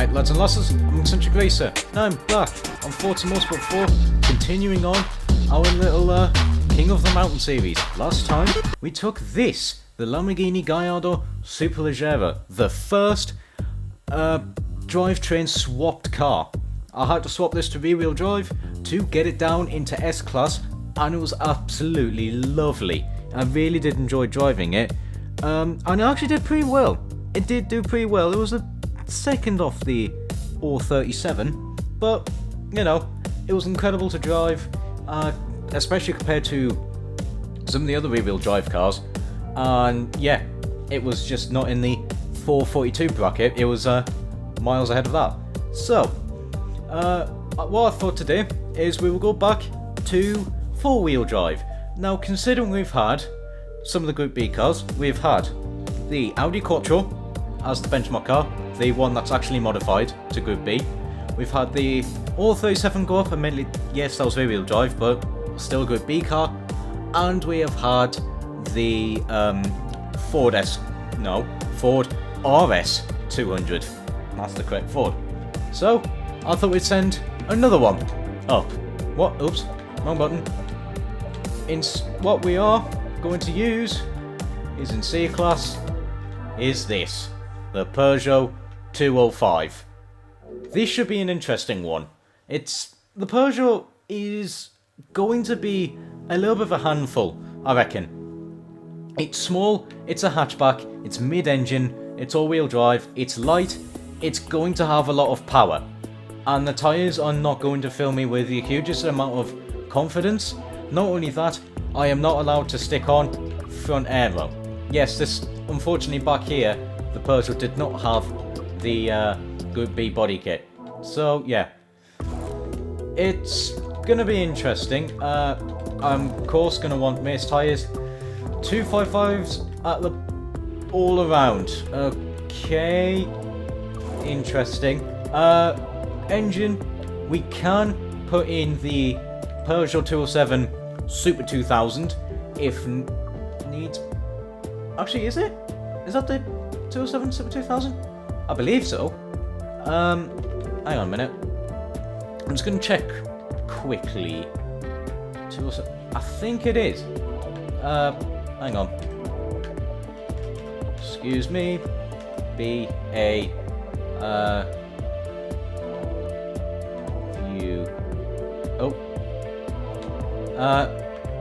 Right, lads and lasses, I'm Centric Racer, and I'm back on Forza Motorsport 4, continuing on our little King of the Mountain series. Last time, we took this, the Lamborghini Gallardo Superleggera, the first drivetrain swapped car. I had to swap this to rear-wheel drive to get it down into S-Class, and it was absolutely lovely. I really did enjoy driving it, and it actually did pretty well. It did do pretty well. It was a second off the T16, but you know, it was incredible to drive, especially compared to some of the other rear-wheel drive cars. And yeah, it was just not in the 442 bracket. It was miles ahead of that. So what I thought to do is we will go back to four-wheel drive. Now, considering we've had some of the Group B cars, we've had the Audi Quattro as the benchmark car, the one that's actually modified to Group B. We've had the All 37 go up, admittedly, yes, that was rear-wheel drive, but still a Group B car. And we have had the Ford RS 200. That's the correct Ford. So, I thought we'd send another one up. What? Oops, wrong button. What we are going to use is in C-Class, is this. The Peugeot 205. This should be an interesting one. The Peugeot is going to be a little bit of a handful, I reckon. It's small, it's a hatchback, it's mid-engine, it's all-wheel drive, it's light, it's going to have a lot of power. And the tyres are not going to fill me with the hugest amount of confidence. Not only that, I am not allowed to stick on front aero. Yes, this, unfortunately back here, the Peugeot did not have the Group B body kit. So yeah, it's gonna be interesting. I'm of course gonna want Mace tyres, 255s at the all around. Okay, interesting. Engine, we can put in the Peugeot 207 Super 2000 if needs. Actually, is it? Is that the 207 Super 2000? I believe so. Hang on a minute. I'm just going to check quickly. 207. I think it is. Hang on. Excuse me. B-A... U... Oh.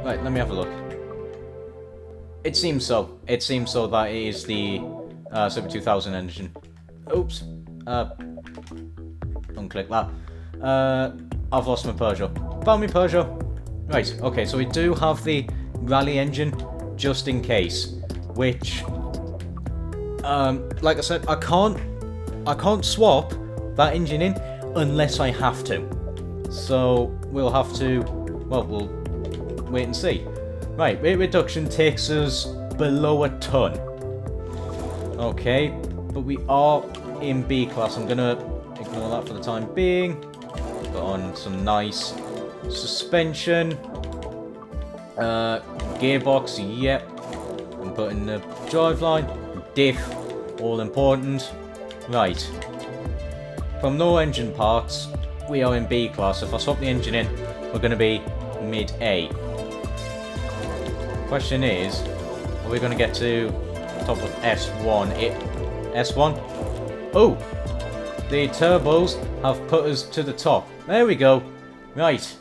Right, let me have a look. It seems so. It seems so that it is the Super 2000 engine. Oops. Unclick that. I've lost my Peugeot. Found me Peugeot. Right, okay, so we do have the rally engine, just in case. Which, like I said, I can't swap that engine in unless I have to. So we'll have to, well, we'll wait and see. Right, weight reduction takes us below a ton. Okay, but we are in B class. I'm gonna ignore that for the time being. Put on some nice suspension. Gearbox, yep. I'm putting the driveline, diff, all important. Right. From no engine parts, we are in B class. If I swap the engine in, we're gonna be mid A. Question is, are we going to get to the top of S1? S1? Oh! The turbos have put us to the top. There we go. Right.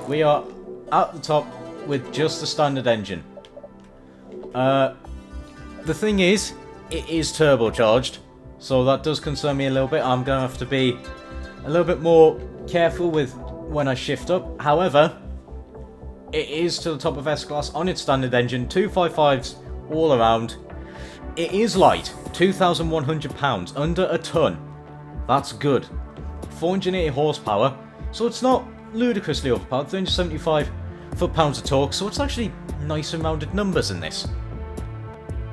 We are at the top with just the standard engine. The thing is, it is turbocharged, so that does concern me a little bit. I'm going to have to be a little bit more careful with when I shift up. However, it is to the top of S-Class on its standard engine, 255s all around. It is light, 2,100 pounds, under a ton. That's good. 480 horsepower, so it's not ludicrously overpowered, 375 foot-pounds of torque, so it's actually nice and rounded numbers in this.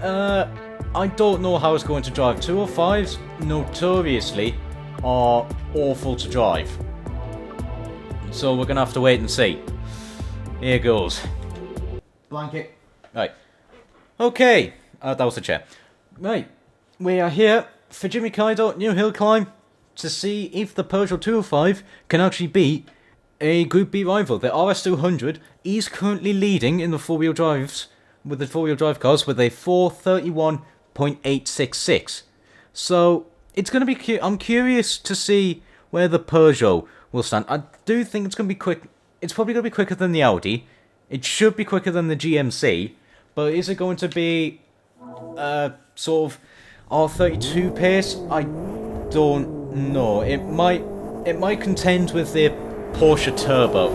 I don't know how it's going to drive. 205s, notoriously, are awful to drive. So we're going to have to wait and see. Here goes. Blanket. Right. Okay. That was the chair. Right. We are here. Fujimi Kaido, new hill climb. to see if the Peugeot 205 can actually beat a Group B rival. The RS200 is currently leading in the four-wheel drives, with the four-wheel drive cars, with a 431.866. So, it's going to be... I'm curious to see where the Peugeot will stand. I do think it's going to be quick. It's probably going to be quicker than the Audi. It should be quicker than the GMC. But is it going to be sort of R32 pace? I don't know. It might contend with the Porsche Turbo,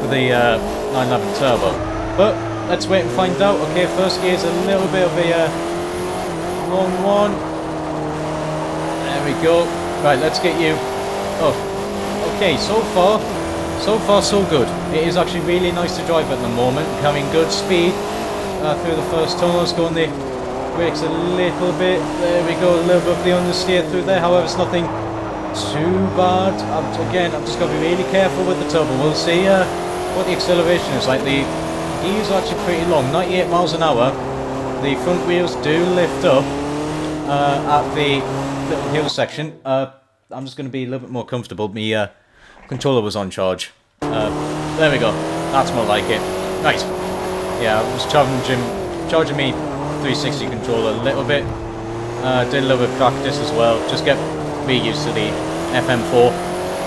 with the 911 Turbo. But let's wait and find out. Okay, first gear is a little bit of a wrong one. There we go. Right, let's get you. Oh, okay. So far so good. It is actually really nice to drive at the moment. Carrying good speed through the first tunnel. Let's go on the brakes a little bit. There we go. A little bit of the understeer through there. However, it's nothing too bad. Again, I'm just going to be really careful with the turbo. We'll see what the acceleration is like. The gears are actually pretty long, 98 miles an hour. The front wheels do lift up at the little hill section. I'm just going to be a little bit more comfortable. My controller was on charge. There we go. That's more like it. Right. Yeah, I was charging me 360 controller a little bit. Did a little bit of practice as well. Just get used to the FM4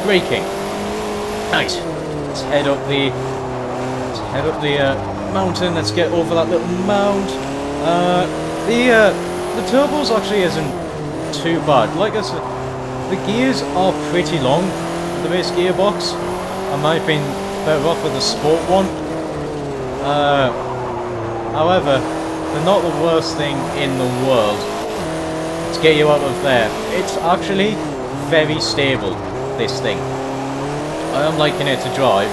braking. Nice. Let's head up the mountain. Let's get over that little mound. The turbos actually isn't too bad. Like I said, the gears are pretty long. The base gearbox. I might have been better off with the sport one. However, they're not the worst thing in the world to get you out of there. It's actually very stable, this thing. I am liking it to drive.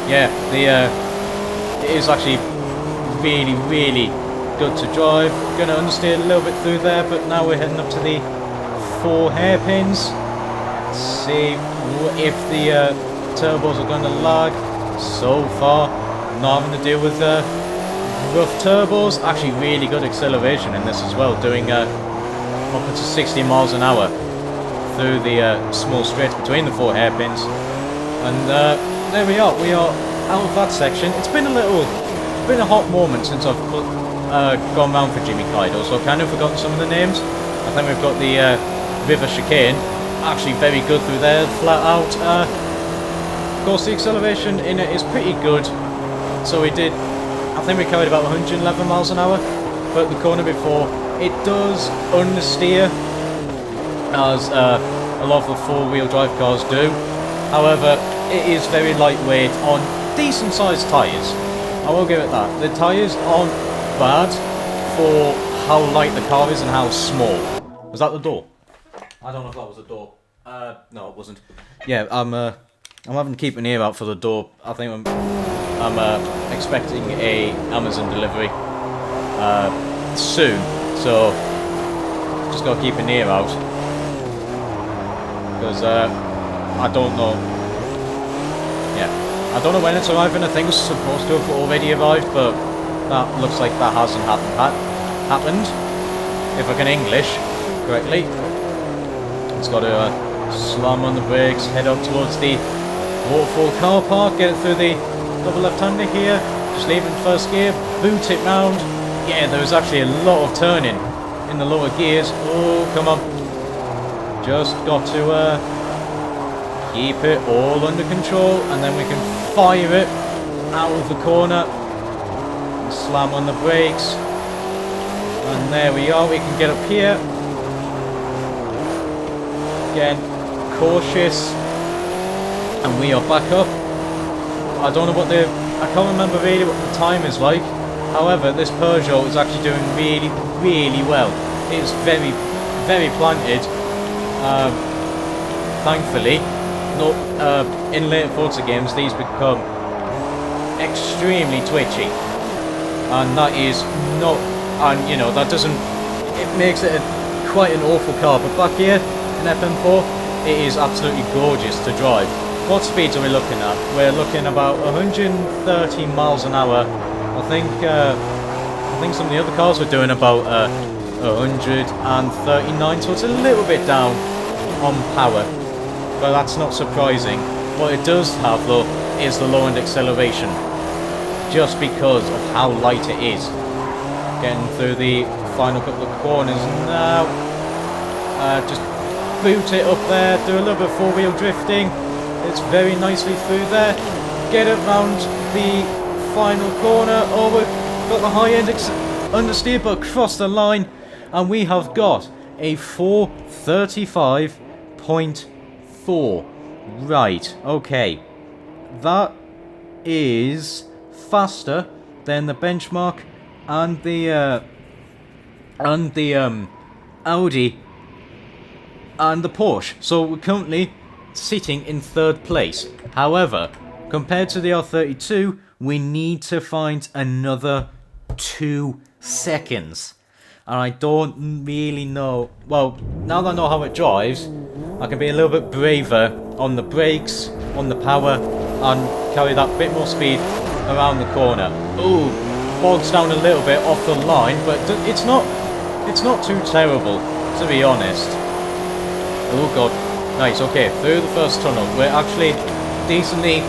Yeah, it is actually really, really good to drive. Gonna understeer a little bit through there, but now we're heading up to the 4 hairpins. Let's see if the turbos are gonna lag. So far, not having to deal with rough turbos. Actually really good acceleration in this as well, doing upwards of 60 miles an hour through the small straight between the 4 hairpins. And there we are out of that section. It's been a hot moment since I've gone round Fujimi Kaido, so I've kind of forgotten some of the names. I think we've got the river chicane, actually very good through there, flat out. Of course the acceleration in it is pretty good, so I think we carried about 111 miles an hour, but the corner before, it does understeer, as a lot of the 4-wheel drive cars do. However, it is very lightweight on decent sized tyres. I will give it that. The tyres aren't bad for how light the car is and how small. Was that the door? I don't know if that was the door. No, it wasn't. Yeah, I'm having to keep an ear out for the door. I think I'm expecting a Amazon delivery soon, so just gotta keep an ear out, because I don't know. Yeah, I don't know when it's arriving. I think it's supposed to have already arrived, but that looks like that hasn't happened. If I can English correctly. It's got to slam on the brakes, head up towards the waterfall car park, get it through the double left-hander here, just leaving first gear, boot it round. Yeah, there was actually a lot of turning in the lower gears. Oh, come on. Just got to keep it all under control, and then we can fire it out of the corner and slam on the brakes. And there we are, we can get up here. Again, cautious, and we are back up. I don't know I can't remember really what the time is like. However, this Peugeot is actually doing really, really well. It is very, very planted. Thankfully, in later Forza games, these become extremely twitchy, and that is not, and you know, that doesn't, it makes it quite an awful car. But back here in FM4, it is absolutely gorgeous to drive. What speeds are we looking at? We're looking about 130 miles an hour. I think some of the other cars were doing about 139, so it's a little bit down on power, but that's not surprising. What it does have though is the low end acceleration, just because of how light it is. Getting through the final couple of corners now. Just boot it up there, do a little bit of four-wheel drifting. It's very nicely through there. Get it round the final corner. Oh, we've got the high end understeer, but across the line, and we have got a 4:35.4. Right, okay. That is faster than the benchmark and the Audi and the Porsche. So we're currently sitting in third place. However, compared to the R32, we need to find another 2 seconds. And I don't really know. Well, now that I know how it drives, I can be a little bit braver on the brakes, on the power, and carry that bit more speed around the corner. Ooh, bogs down a little bit off the line, but it's not too terrible, to be honest. Oh god, nice. Okay, through the first tunnel, we're actually decently,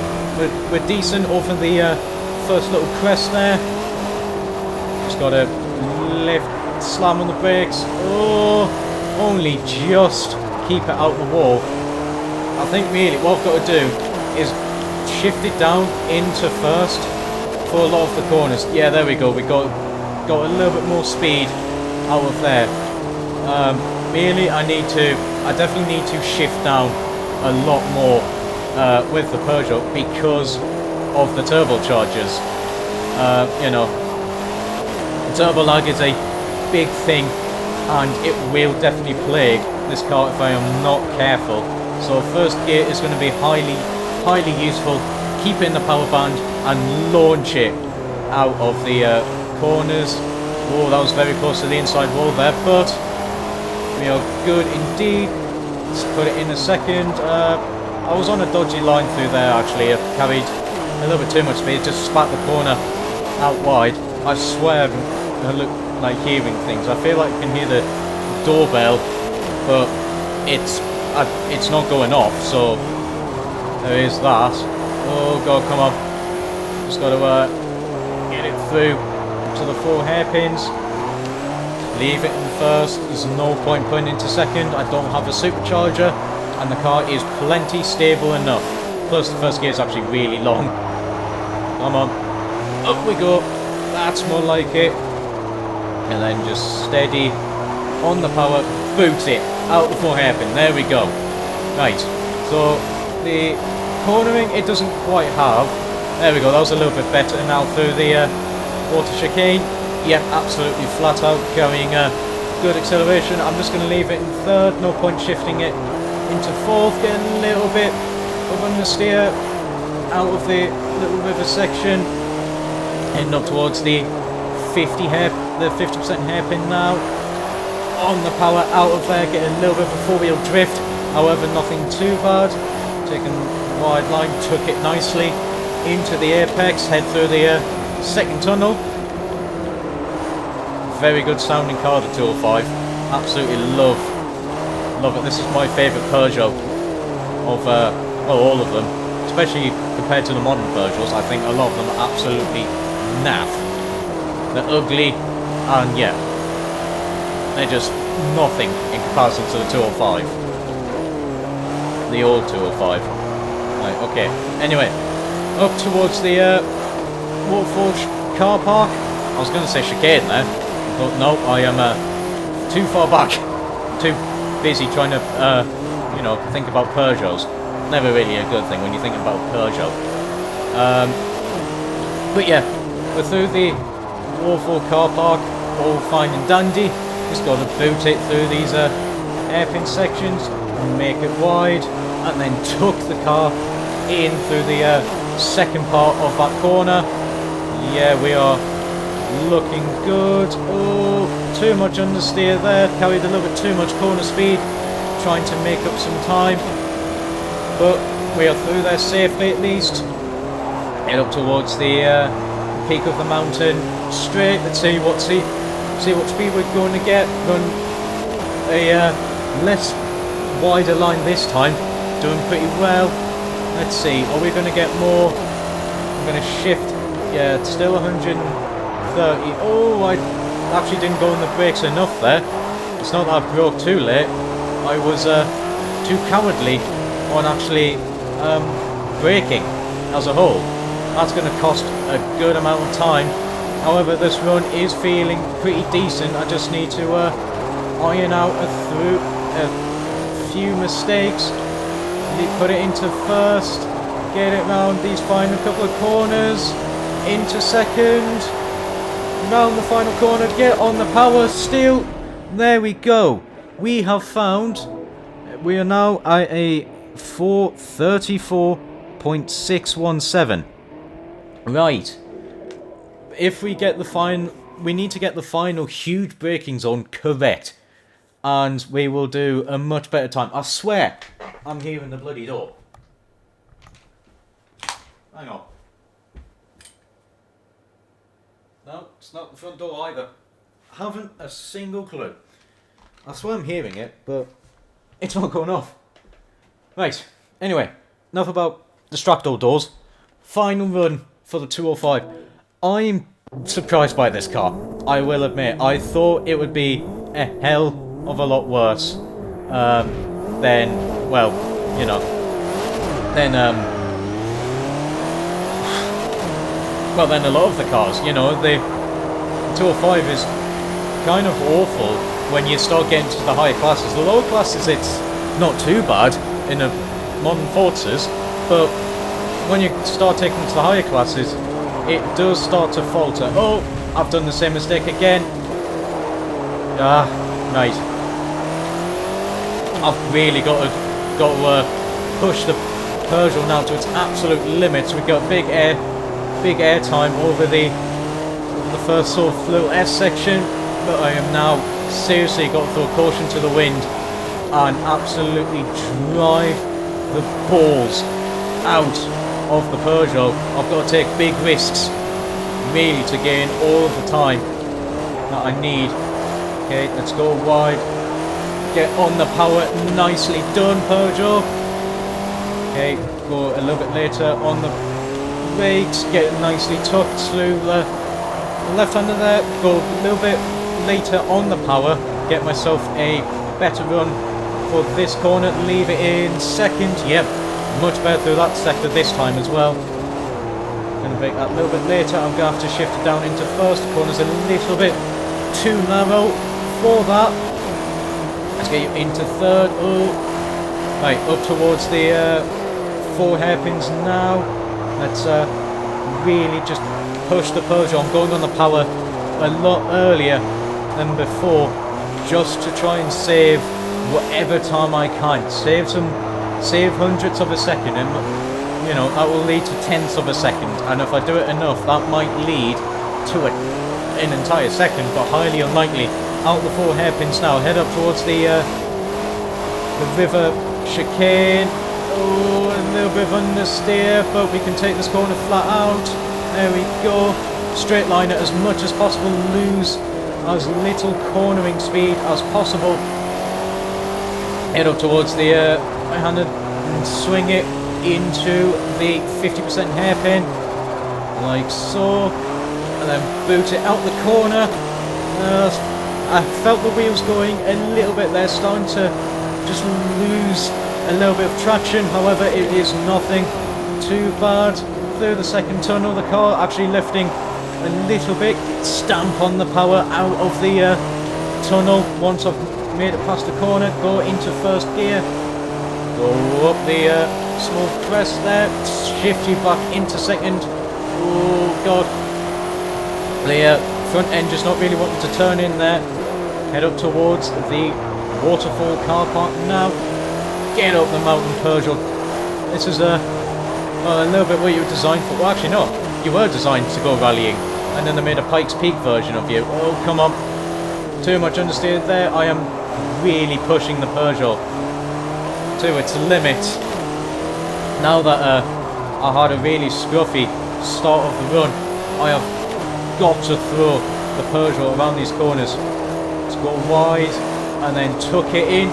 we're decent over the first little crest there. Just gotta lift, slam on the brakes. Oh, only just keep it out the wall. I think really what I've got to do is shift it down into first for a lot of the corners. Yeah, there we go. We got a little bit more speed out of there. Really, I definitely need to shift down a lot more with the Peugeot because of the turbochargers. You know, turbo lag is a big thing, and it will definitely plague this car if I am not careful. So first gear is going to be highly useful. Keep it in the power band and launch it out of the corners. Oh, that was very close to the inside wall there, but we are good indeed. Let's put it in a second. I was on a dodgy line through there actually. I carried a little bit too much speed, just spat the corner out wide. I swear I look like hearing things. I feel like I can hear the doorbell, but it's not going off, so there is that. Oh god, come on. Just got to get it through to the 4 hairpins. Leave it in first. There's no point putting into second. I don't have a supercharger, and the car is plenty stable enough. Plus, the first gear is actually really long. Come on. Up we go. That's more like it. And then just steady on the power. Boot it out the 4 hairpin. There we go. Right. So, the cornering, it doesn't quite have. There we go. That was a little bit better. Now through the water chicane. Yep, absolutely flat out, carrying good acceleration. I'm just going to leave it in third, no point shifting it into fourth, getting a little bit of understeer out of the little river section, heading up towards the 50% hairpin now. On the power out of there, getting a little bit of a four-wheel drift, however nothing too bad. Taking wide line, took it nicely into the apex, head through the second tunnel. Very good sounding car, the 205. Absolutely love it. This is my favourite Peugeot of well, all of them, especially compared to the modern Peugeots. I think a lot of them are absolutely naff. They're ugly, and yeah, they're just nothing in comparison to the 205, the old 205. Right, okay. Anyway, up towards the Waterforge car park. I was going to say chicane there. But no, I am too far back, too busy trying to, you know, think about Peugeots. Never really a good thing when you think about Peugeot. But yeah, we're through the awful car park, all fine and dandy. Just got to boot it through these hairpin sections, make it wide, and then tuck the car in through the second part of that corner. Yeah, we are looking good. Oh, too much understeer there. Carried a little bit too much corner speed, trying to make up some time. But we are through there safely at least. Head up towards the peak of the mountain. Straight. Let's see what speed we're going to get. Run a less wider line this time. Doing pretty well. Let's see, are we going to get more? I'm going to shift. Yeah, it's still 130. Oh, I actually didn't go on the brakes enough there. It's not that I broke too late. I was too cowardly on actually braking as a whole. That's going to cost a good amount of time. However, this run is feeling pretty decent. I just need to iron out a few mistakes. Put it into first. Get it round these final couple of corners. Into second. Round the final corner. Get on the power steer. There we go. We have found. We are now at a 434.617. Right. If we get the we need to get the final huge braking zone correct, and we will do a much better time. I swear, I'm hearing the bloody door. Hang on. No, it's not the front door either. Haven't a single clue. I swear I'm hearing it, but it's not going off. Right. Anyway, enough about distractor doors. Final run for the 205. I'm surprised by this car, I will admit. I thought it would be a hell of a lot worse than, well, you know, than a lot of the cars. You know, the 205 is kind of awful when you start getting to the higher classes. The lower classes, it's not too bad in the modern Forzas, but when you start taking to the higher classes, it does start to falter. Oh, I've done the same mistake again. Ah, right. I've really got to push the Peugeot now to its absolute limits. We've got big air time over the first sort of little S section, but I am now seriously got to throw caution to the wind and absolutely drive the balls out of the Peugeot. I've got to take big risks really to gain all of the time that I need. Okay, let's go wide. Get on the power. Nicely done, Peugeot. Okay, go a little bit later on the brakes. Get it nicely tucked through the left-hander there. Go a little bit later on the power. Get myself a better run for this corner. Leave it in second. Yep, much better through that sector this time as well. Going to break that a little bit later. I'm going to have to shift it down into first. The corner's a little bit too narrow for that. Let's get you into third. Oh, right, up towards the 4 hairpins now. Let's really just push the Peugeot. I'm going on the power a lot earlier than before, just to try and save whatever time I can. Save hundredths of a second, and you know that will lead to tenths of a second. And if I do it enough, that might lead to an entire second, but highly unlikely. Out the 4 hairpins now. Head up towards the river chicane. Oh, a little bit of understeer, but we can take this corner flat out. There we go. Straight line it as much as possible. Lose as little cornering speed as possible. Head up towards the right-handed and swing it into the 50% hairpin, like so, and then boot it out the corner. I felt the wheels going a little bit there, starting to just lose a little bit of traction. However, it is nothing too bad. Through the second tunnel, the car actually lifting a little bit. Stamp on the power out of the tunnel. Once I've made it past the corner, go into first gear, go up the small crest there, shift you back into second. Oh god, the front end just not really wanting to turn in there. Head up towards the waterfall car park now. Get up the mountain, Peugeot. This is a little bit what you were designed for. Well, actually no, you were designed to go rallying, and then they made a Pikes Peak version of you. Oh come on, too much understeer there. I am really pushing the Peugeot to its limit. Now that I had a really scruffy start of the run, I have got to throw the Peugeot around these corners. Let's go wide and then tuck it in.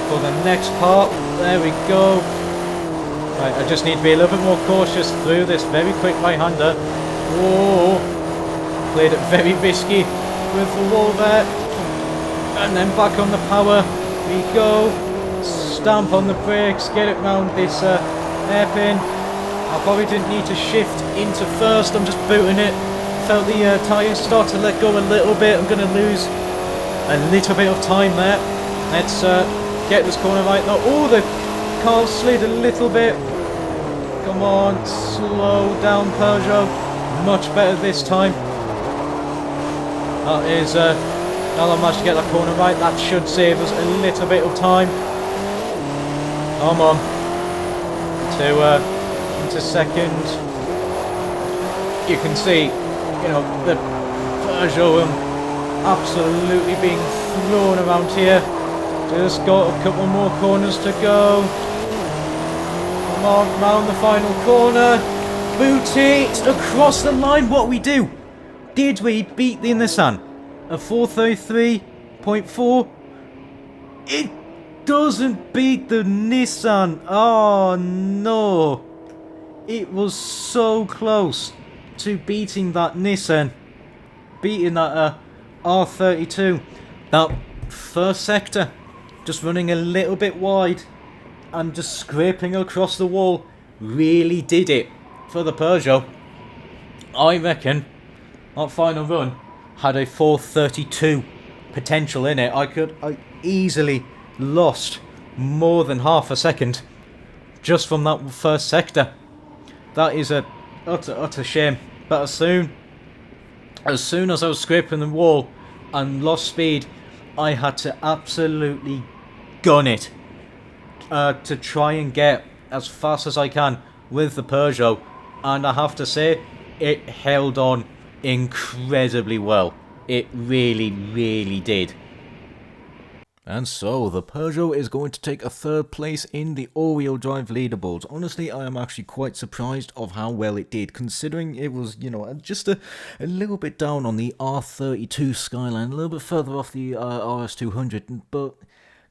for the next part. There we go. Right, I just need to be a little bit more cautious through this very quick right-hander. Whoa. Played it very risky with the wall there. And then back on the power we go. Stamp on the brakes, get it round this hairpin. I probably didn't need to shift into first, I'm just booting it. Felt the tyres start to let go a little bit. I'm going to lose a little bit of time there. Let's get this corner right now. Oh, the car slid a little bit. Come on, slow down Peugeot. Much better this time. That is, now I managed to get that corner right, that should save us a little bit of time. Come on. Into second. You can see, you know, the Peugeot absolutely being thrown around here. Just got a couple more corners to go. Come on, round the final corner. Boot it across the line. What we do? Did we beat the Nissan? A 433.4? It doesn't beat the Nissan. Oh no. It was so close to beating that Nissan. Beating that R32. That first sector. Just running a little bit wide. And just scraping across the wall. Really did it for the Peugeot. I reckon that final run had a 432 potential in it. I easily lost more than half a second just from that first sector. That is a utter shame. But as soon as I was scraping the wall and lost speed, I had to absolutely gun it to try and get as fast as I can with the Peugeot. And I have to say, it held on incredibly well. It really, really did. And so, the Peugeot is going to take a third place in the all-wheel drive leaderboards. Honestly, I am actually quite surprised of how well it did, considering it was, you know, just a little bit down on the R32 Skyline, a little bit further off the RS200, but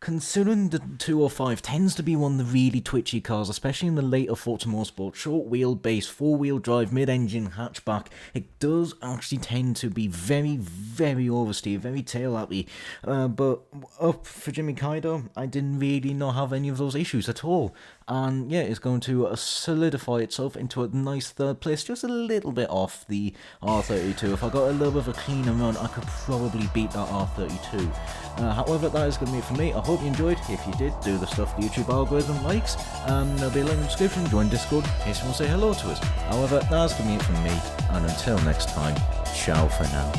considering the 205 tends to be one of the really twitchy cars, especially in the later Forza Motorsport, short wheelbase, four-wheel drive, mid-engine hatchback, it does actually tend to be very, very oversteer, very tail-happy. But up Fujimi Kaido, I didn't really not have any of those issues at all. And yeah, it's going to solidify itself into a nice third place, just a little bit off the R32. If I got a little bit of a cleaner run, I could probably beat that R32. However, that is going to be it for me. I hope you enjoyed. If you did, do the stuff the YouTube algorithm likes. There'll be a link in the description. Join Discord in case you want to say hello to us. However, that's going to be it from me. And until next time, ciao for now.